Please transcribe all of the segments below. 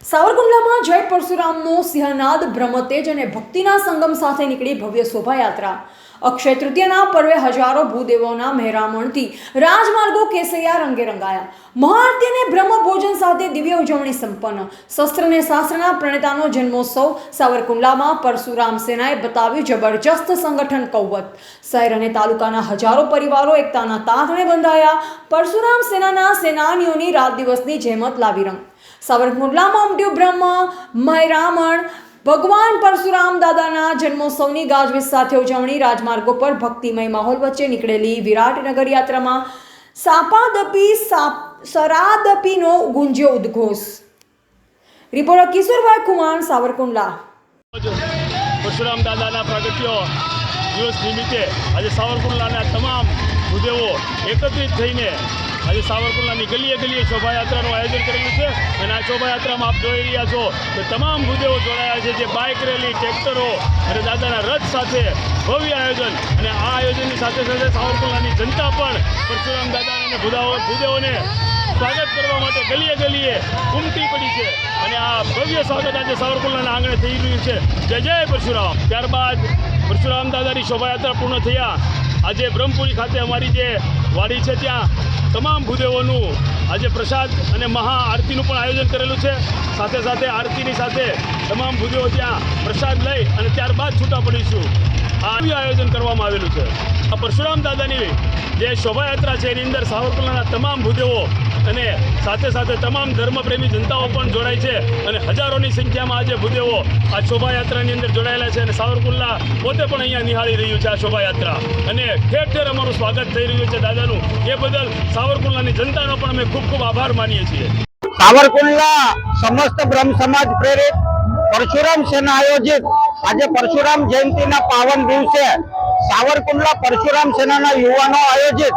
સાવરકુંડલામાં જય પરશુરામનો સિંહનાદ બ્રહ્મતેજ અને ભક્તિના સંગમ સાથે નીકળી ભવ્ય શોભાયાત્રા। અક્ષય તૃતીયાના પર્વે હજારો ભૂદેવોના મહેરામણથી રાજમાર્ગો કેસૈયા રંગે રંગાયા। મહાઆરતી અને બ્રહ્મ ભોજન સાથે દિવ્ય ઉજવણી સંપન્ન। શસ્ત્ર અને શાસ્ત્રના પ્રણેતાનો જન્મોત્સવ સાવરકુંડલામાં પરશુરામ સેનાએ બતાવ્યું જબરજસ્ત સંગઠન કૌવત। શહેર અને તાલુકાના હજારો પરિવારો એકતાના તાંતણે બંધાયા। પરશુરામ સેનાના સેનાનીઓની રાત દિવસની જહેમત લાવી રંગ। સાવરકુંડલામાં ઉમટ્યું બ્રહ્મ મહેરામણ। ભગવાન પરશુરામ દાદાના જન્મોત્સવની ગાજવીજ સાથે ઉજવણી। રાજમાર્ગો પર ભક્તિમય માહોલ વચ્ચે નીકળેલી વિરાટ નગર યાત્રામાં સાપાદપી સરાદપીનો ગુંજ્યો ઉદ્ઘોષ। રિપોર્ટર કિશોરભાઈ કુમાર, સાવરકુંડલા। પરશુરામ દાદાના પ્રાગટ્ય દિવસ નિમિત્તે આજે સાવરકુંડલાના તમામ ભૂદેવો એકત્રિત થઈને આજે સાવરકુંડલાની ગલીએ ગલીએ શોભાયાત્રાનું આયોજન કરેલું છે અને આ શોભાયાત્રામાં આપ જોઈ રહ્યા છો કે તમામ ભૂદેવો જોડાયા છે, જે બાઇક રેલી, ટ્રેક્ટરો અને દાદાના રથ સાથે ભવ્ય આયોજન। અને આ આયોજનની સાથે સાથે સાવરકુંડલાની જનતા પણ પરશુરામ દાદા અને ભૂદેવોને સ્વાગત કરવા માટે ગલીએ ગલીએ ઉમટી પડી છે અને આ ભવ્ય સ્વાગત આજે સાવરકુંડલાના આંગણે થઈ રહ્યું છે। જય જય પરશુરામ। ત્યારબાદ પરશુરામ દાદાની શોભાયાત્રા પૂર્ણ થયા આજે બ્રહ્મપુરી ખાતે અમારી જે વાડી છે ત્યાં તમામ ભૂદેવોનું આજે પ્રસાદ અને મહા આરતીનું પણ આયોજન કરેલું છે। સાથે સાથે આરતીની સાથે તમામ ભૂદેવો ત્યાં પ્રસાદ લઈ અને ત્યારબાદ છૂટા પડીશું। આ આયોજન કરવામાં આવેલું છે। આ પરશુરામ દાદાની જે શોભાયાત્રા છે એની અંદર સાવરકુંડલાના તમામ ભૂદેવો અને સાથે સાથે તમામ ધર્મપ્રેમી જનતાઓ પણ જોડાય છે અને હજારોની સંખ્યામાં આજે ભૂદેવો આ શોભાયાત્રાની અંદર જોડાયેલા છે અને સાવરકુંડલા પોતે પણ અહીંયા નિહાળી રહ્યું છે આ શોભાયાત્રા અને ઠેર ઠેર અમારું સ્વાગત થઈ રહ્યું છે દાદાનું। એ બદલ સાવરકુંડલાની જનતાનો પણ અમે ખૂબ ખૂબ આભાર માનીએ છીએ। સાવરકુંડલા સમસ્ત બ્રહ્મ સમાજ પ્રેરિત પરશુરામ સેના આયોજિત આજે પરશુરામ જયંતિના પાવન દિવસે સાવરકુંડલા પરશુરામ સેનાના યુવાનો આયોજિત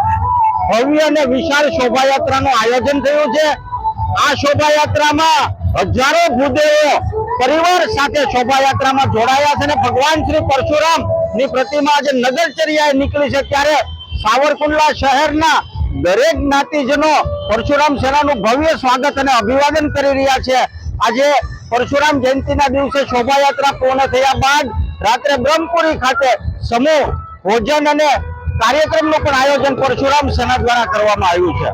ભવ્ય અને વિશાળ શોભાયાત્રાનું આયોજન થયું છે। આ શોભાયાત્રામાં હજારો ભૂદેવો પરિવાર સાથે શોભાયાત્રામાં જોડાયા છે અને ભગવાન શ્રી પરશુરામ ની પ્રતિમા આજે નગરચર્યાએ નીકળી છે ત્યારે સાવરકુંડલા શહેરના દરેક જ્ઞાતિજનો પરશુરામ સેનાનું ભવ્ય સ્વાગત અને અભિવાદન કરી રહ્યા છે। આજે પરશુરામ જયંતિના દિવસે શોભાયાત્રા પૂર્ણ થયા બાદ રાત્રે બ્રહ્મપુરી ખાતે સમૂહ ભોજન અને કાર્યક્રમનું પણ આયોજન પરશુરામ સેના દ્વારા કરવામાં આવ્યું છે।